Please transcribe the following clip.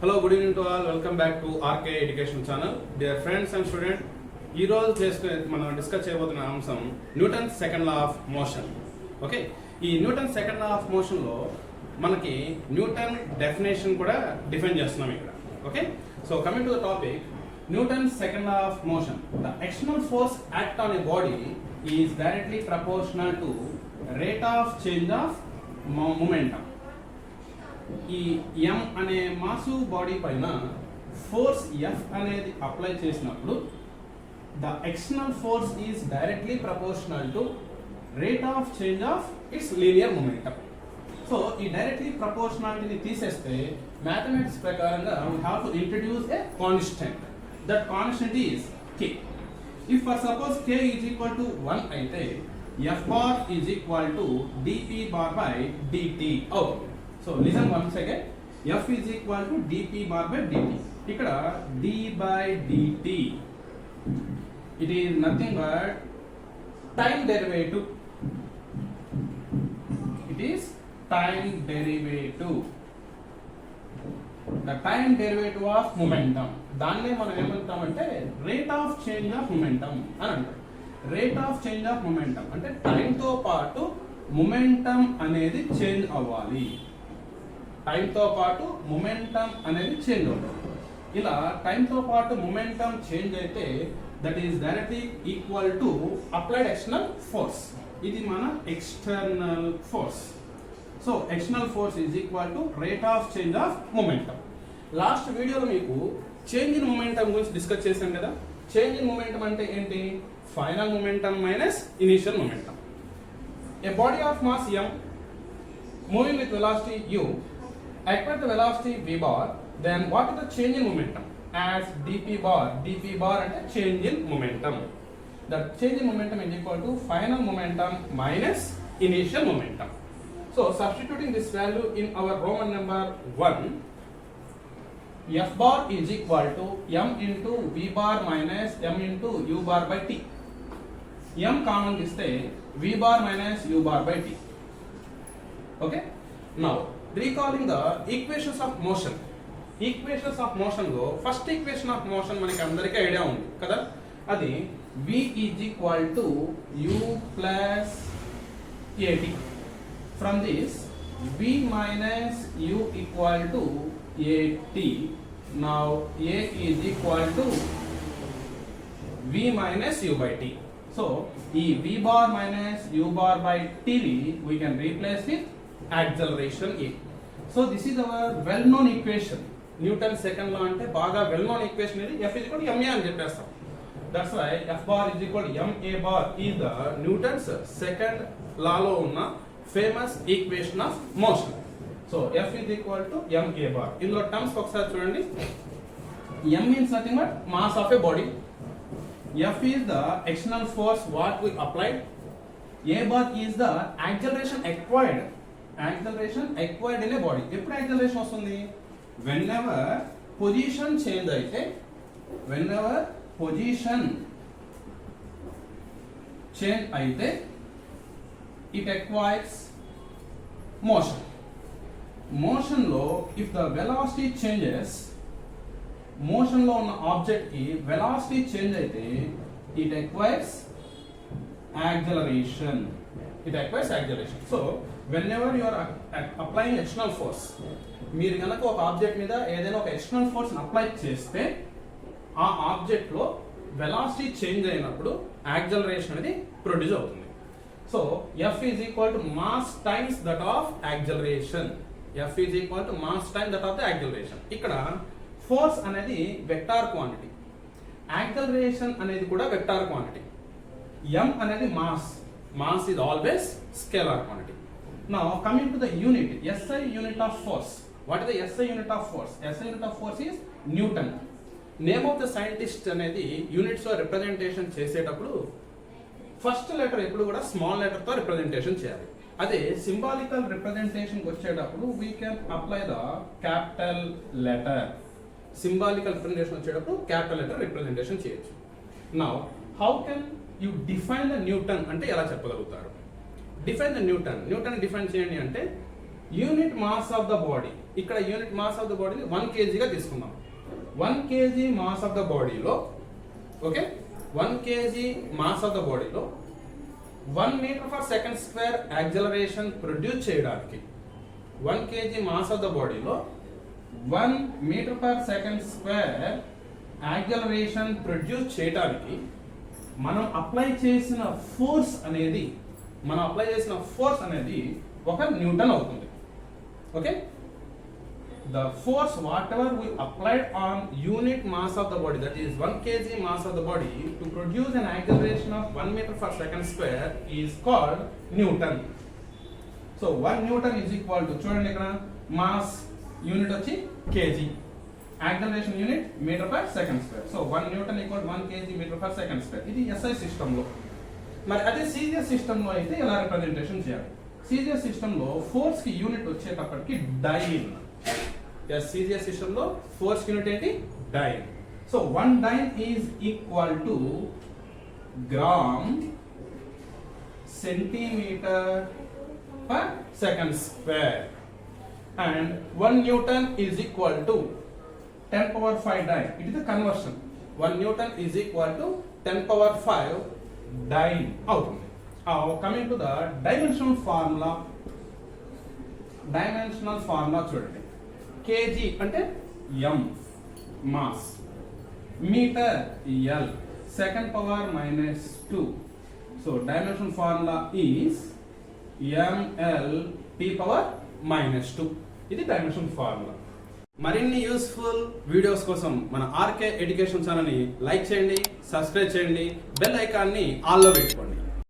Hello, good evening to all. Welcome back to RK Education Channel. Dear friends and students, ఈ రోజు మనం discuss చేయబోతున్న అంశం Newton second law of motion. Okay, ఈ Newton second law of motion లో మనకి Newton definition కూడా define చేస్తున్నాం ఇక్కడ. Okay, so coming to the topic, Newton second law of motion. The external force act on a body is directly proportional to rate of change of momentum. ఈ m అనే mass body పైన force F అనేది apply చేసినప్పుడు the external force is directly proportional to rate of change of its linear momentum. So ఈ directly ప్రపోర్షనాలిటీని తీసేస్తే mathematics ప్రకారంగా we have to introduce a constant. That constant is K. If for suppose K is equal to 1 అయితే F bar is equal to dp bar by dt అవుతుంది. So listen once again, F is equal to dp bar by dt. ఇక్కడ d by dt, it is nothing but time derivative. It is time derivative, the time derivative of momentum. దాన్నే మనం ఏమంటామంటే rate of change of momentum అని అంటాం. Rate of change of momentum అంటే టైంతో పాటు momentum అనేది change అవ్వాలి. టైంతో పాటు మొమెంటం అనేది చేంజ్ అవుతుంది. ఇలా టైంతో పాటు మొమెంటం చేంజ్ అయితే that is directly equal to applied external force. ఇది మన external force. So external force is equal to rate of change of momentum. Last వీడియోలో మీకు చేంజ్ ఇన్ మొమెంటం గురించి డిస్కస్ చేశాం కదా. చేంజ్ ఇన్ మొమెంటం అంటే ఏంటి? Final momentum minus initial momentum. A body of mass m moving with velocity u acquire the velocity v bar, then what is the change in momentum as dp bar. Dp bar and change in momentum. The change in momentum is equal to final momentum minus initial momentum. So substituting this value in our Roman number 1, f bar is equal to m into v bar minus m into u bar by t. m common తీస్తే v bar minus u bar by t. Okay, now recalling the equations of motion. Equations of motion లో first equation of motion మనకి అందరికీ idea ఉంది కదా. అది v is equal to u plus at. From this v minus u equal to at. Now a is equal to v minus u by t. So ఈ v bar minus u bar by t we can replace with acceleration A. So this is our well known equation. Newton second law అంటే బాగా well known equation ఇది. F is equal to ma అని చెప్పేస్తాం. That's why F bar is equal to ma bar is the Newton's second law లో ఉన్న famous equation of motion. So F is equal to ma bar. ఇందులో terms ఒకసారి చూడండి. m means nothing but mass of a body. F is the external force what we applied. A bar is the acceleration acquired. Acceleration acquired in a body. ఎప్పుడు acceleration వస్తుంది? Whenever position change అయితే, whenever position change అయితే it acquires motion. Motion లో if the velocity changes, motion లో ఉన్న object కి velocity change అయితే it acquires acceleration. It acquires acceleration. So whenever you are applying external force, మీరు కనుక ఒక ఆబ్జెక్ట్ మీద ఏదైనా ఒక ఎక్స్టర్నల్ ఫోర్స్ అప్లై చేస్తే ఆ ఆబ్జెక్ట్ లో వెలాసిటీ చేంజ్ అయినప్పుడు యాక్సలరేషన్ అనేది ప్రొడ్యూస్ అవుతుంది. So F is equal to mass times that of acceleration. F is equal to mass times that of the acceleration. ఇక్కడ ఫోర్స్ అనేది వెక్టార్ క్వాంటిటీ, యాక్సలరేషన్ అనేది కూడా వెక్టార్ క్వాంటిటీ. m అనేది mass. Mass is always scalar quantity. Now coming to the unit, SI unit of force. What is the SI unit of force? SI unit of force is Newton. Name of the scientist అనేది units లో representation చేసేటప్పుడు first letter ఎప్పుడు కూడా small letter తో representation చేయాలి. అదే symbolical representation వచ్చేటప్పుడు we can apply the capital letter. Symbolical representation వచ్చేటప్పుడు క్యాపిటల్ లెటర్ రిప్రజెంటేషన్ చేయొచ్చు. Now how can you define the newton అంటే ఎలా చెప్పగలుగుతారు? Define the newton. Newton define చేయండి అంటే unit mass of the body ఇక్కడ unit mass of the body 1 kgగా తీసుకుందాం. 1 kg మాస్ ఆఫ్ ద బాడీలో okay 1 kg mass of the బాడీలో 1 metre per second square acceleration produce చేయడానికి 1 kg మాస్ ఆఫ్ ద బాడీలో 1 metre per second square acceleration produce చేయడానికి మనం apply చేసిన force అనేది 1 న్యూటన్ అవుతుంది. Okay the force whatever we applied on unit mass of the body, that is 1 kg mass of the body, to produce an acceleration of 1 meter per second square is called Newton. So 1 Newton is equal to చూడండి ఇక్కడ mass unit వచ్చి kg, acceleration unit meter per second square. So 1 Newton equal to 1 kg meter per second square. ఇది SI system లో. మరి అదే CGS system లో అయితే ఎలా రిప్రజెంటేషన్ చేయాలి? CGS సిస్టమ్ లో ఫోర్స్ కి యూనిట్ వచ్చేటప్పటికి డైన్. CGS సిస్టమ్ లో ఫోర్స్ యూనిట్ ఏంటి? Dyne. So 1 dyne is equal to gram centimetre per second square and 1 newton is equal to 10⁵ dyne. It is the conversion. 1 newton is equal to 10⁵ dyne అవుతుంది. Coming to the dimensional formula. Dimensional formula చూడండి. kg అంటే m mass, metre l, second power -2. So dimension formula is ml p⁻². ఇది dimension formula. మరిన్ని useful videos కోసం మన RK education ఛానల్ని like చేయండి, subscribe చేయండి, బెల్ ఐకాన్ని ఆల్లో పెట్టుకోండి.